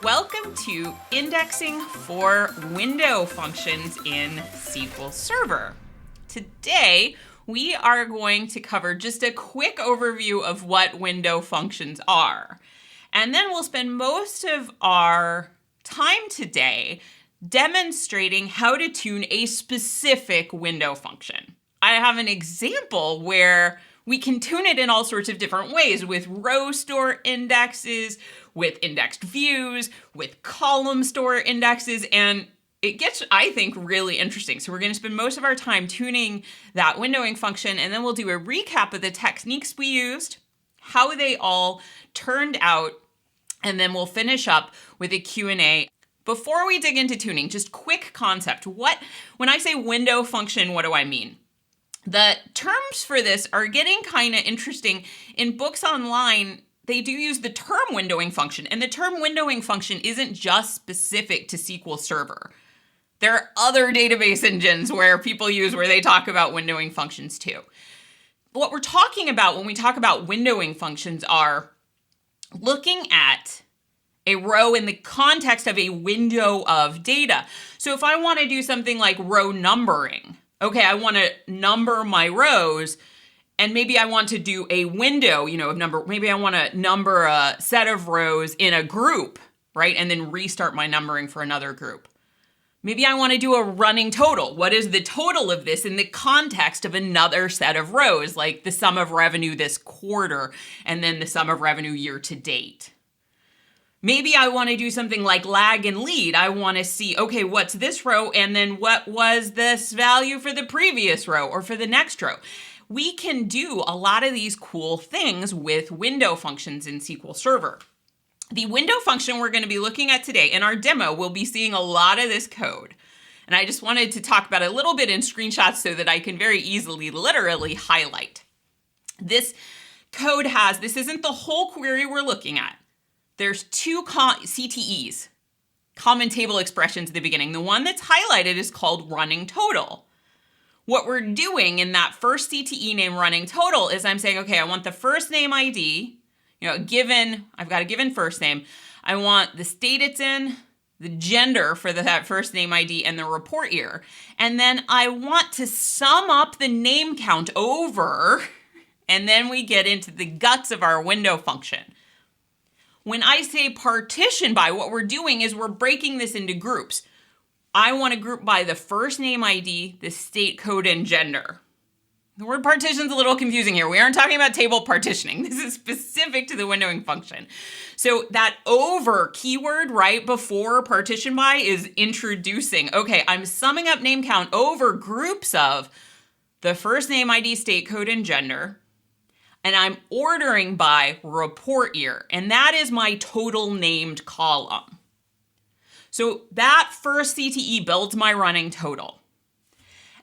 Welcome to Indexing for Window Functions in SQL Server. Today, we are going to cover just a quick overview of what window functions are. And then we'll spend most of our time today demonstrating how to tune a specific window function. I have an example where we can tune it in all sorts of different ways with row store indexes, with indexed views, with column store indexes, and it gets, I think, really interesting. So we're going to spend most of our time tuning that windowing function, and then we'll do a recap of the techniques we used, how they all turned out, and then we'll finish up with a Q&A. Before we dig into tuning, just quick concept. When I say window function, what do I mean? The terms for this are getting kind of interesting. In books online, they do use the term windowing function, and the term windowing function isn't just specific to SQL Server. There are other database engines where they talk about windowing functions too. What we're talking about when we talk about windowing functions are looking at a row in the context of a window of data. So if I want to do something like row numbering, okay, I want to number my rows, and maybe I want to do a window, of number. Maybe I want to number a set of rows in a group, right? And then restart my numbering for another group. Maybe I want to do a running total. What is the total of this in the context of another set of rows, like the sum of revenue this quarter, and then the sum of revenue year to date? Maybe I want to do something like lag and lead. I want to see, okay, what's this row? And then what was this value for the previous row or for the next row? We can do a lot of these cool things with window functions in SQL Server. The window function we're going to be looking at today in our demo, we'll be seeing a lot of this code. And I just wanted to talk about it a little bit in screenshots so that I can very easily, literally highlight. This code this isn't the whole query we're looking at. There's two CTEs, common table expressions at the beginning. The one that's highlighted is called running total. What we're doing in that first CTE name running total is I'm saying, okay, I want the first name ID, I've got a given first name. I want the state it's in, the gender for that first name ID, and the report year. And then I want to sum up the name count over, and then we get into the guts of our window function. When I say partition by, what we're doing is we're breaking this into groups. I want to group by the first name ID, the state code, and gender. The word partition is a little confusing here. We aren't talking about table partitioning. This is specific to the windowing function. So that over keyword right before partition by is introducing, okay, I'm summing up name count over groups of the first name ID, state code, and gender. And I'm ordering by report year, and that is my total named column. So that first CTE builds my running total.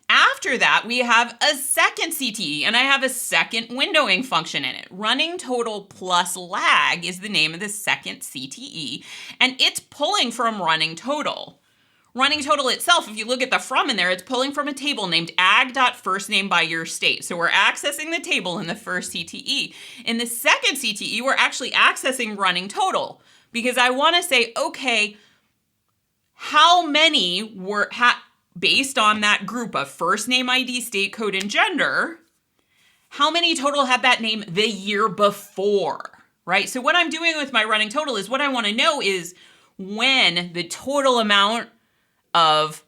After that, we have a second CTE, and I have a second windowing function in it. Running total plus lag is the name of the second CTE, and it's pulling from running total. Running total itself, if you look at the from in there, it's pulling from a table named ag.firstname by your state. So we're accessing the table in the first CTE. In the second CTE, we're actually accessing running total because I want to say, okay, how many were, based on that group of first name ID, state code, and gender, how many total had that name the year before, right? So what I'm doing with my running total is what I want to know is when the total amount of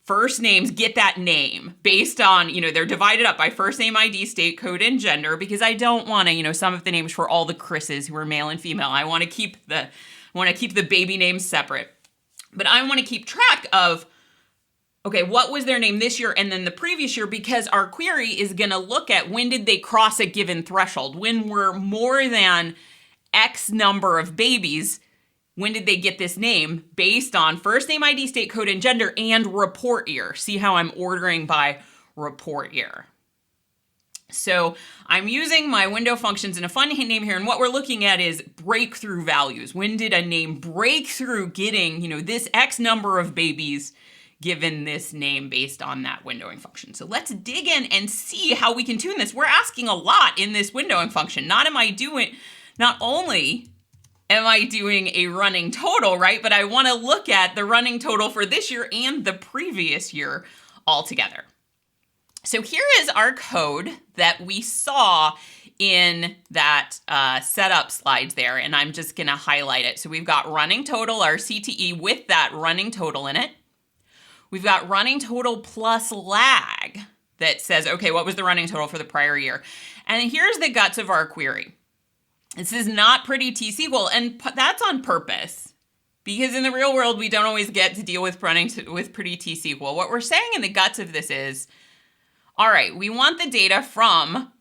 first names get that name based on, they're divided up by first name ID, state code, and gender, because I don't want to, sum up the names for all the Chris's who are male and female. I want to keep the baby names separate. But I want to keep track of, okay, what was their name this year and then the previous year, because our query is going to look at when did they cross a given threshold. When we're more than X number of babies, when did they get this name based on first name ID, state code, and gender, and report year. See how I'm ordering by report year. So I'm using my window functions in a fun name here, and what we're looking at is breakthrough values. When did a name break through getting, this X number of babies given this name based on that windowing function? So let's dig in and see how we can tune this. We're asking a lot in this windowing function. Not only am I doing a running total, right? But I want to look at the running total for this year and the previous year all together. So here is our code that we saw in that setup slides there, and I'm just going to highlight it. So we've got running total, our CTE with that running total in it. We've got running total plus lag that says, okay, what was the running total for the prior year? And here's the guts of our query. This is not pretty T-SQL, and that's on purpose, because in the real world, we don't always get to deal with pretty T-SQL. What we're saying in the guts of this is, all right, we want the data from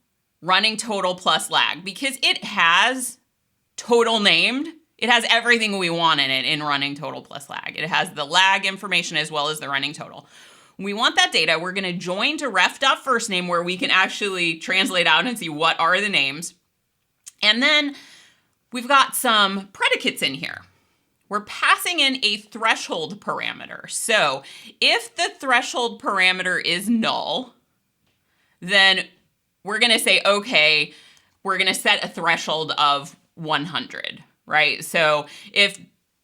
running total plus lag, because it has total named. It has everything we want in it in running total plus lag. It has the lag information as well as the running total. We want that data. We're going to join to ref.firstname where we can actually translate out and see what are the names. And then we've got some predicates in here. We're passing in a threshold parameter. So if the threshold parameter is null, then we're going to say, okay, we're going to set a threshold of 100, right? So if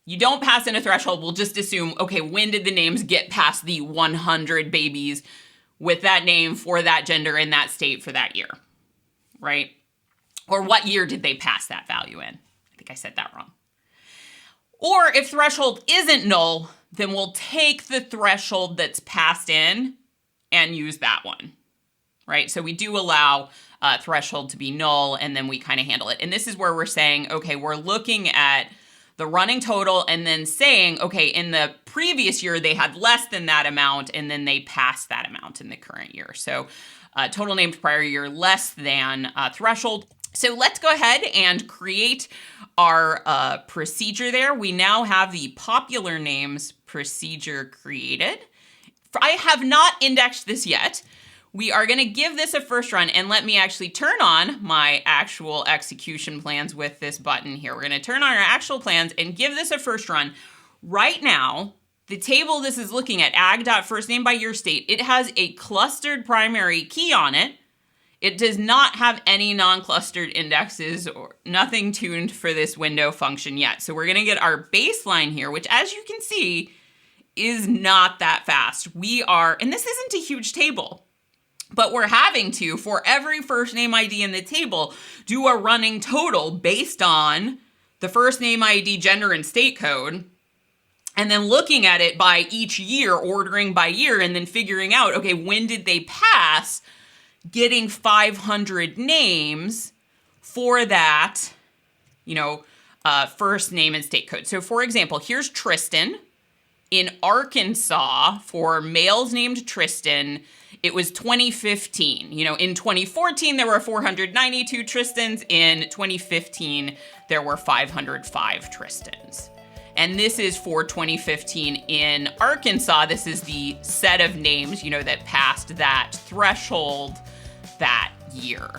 you don't pass in a threshold, we'll just assume, okay, when did the names get past the 100 babies with that name for that gender in that state for that year, right? Or what year did they pass that value in? I think I said that wrong. Or if threshold isn't null, then we'll take the threshold that's passed in and use that one, right? So we do allow threshold to be null, and then we kind of handle it. And this is where we're saying, okay, we're looking at the running total and then saying, okay, in the previous year, they had less than that amount, and then they passed that amount in the current year. So total named prior year less than threshold. So let's go ahead and create our procedure there. We now have the popular names procedure created. I have not indexed this yet. We are going to give this a first run, and let me actually turn on my actual execution plans with this button here. We're going to turn on our actual plans and give this a first run. Right now, the table this is looking at, ag.firstname by year state, it has a clustered primary key on it. It does not have any non-clustered indexes or nothing tuned for this window function yet. So we're going to get our baseline here, which as you can see is not that fast. And this isn't a huge table, but we're having to, for every first name ID in the table, do a running total based on the first name ID, gender, and state code, and then looking at it by each year, ordering by year, and then figuring out, okay, when did they pass getting 500 names for that, first name and state code. So for example, here's Tristan. In Arkansas, for males named Tristan, it was 2015. In 2014, there were 492 Tristans. In 2015, there were 505 Tristans. And this is for 2015 in Arkansas. This is the set of names, that passed that threshold that year.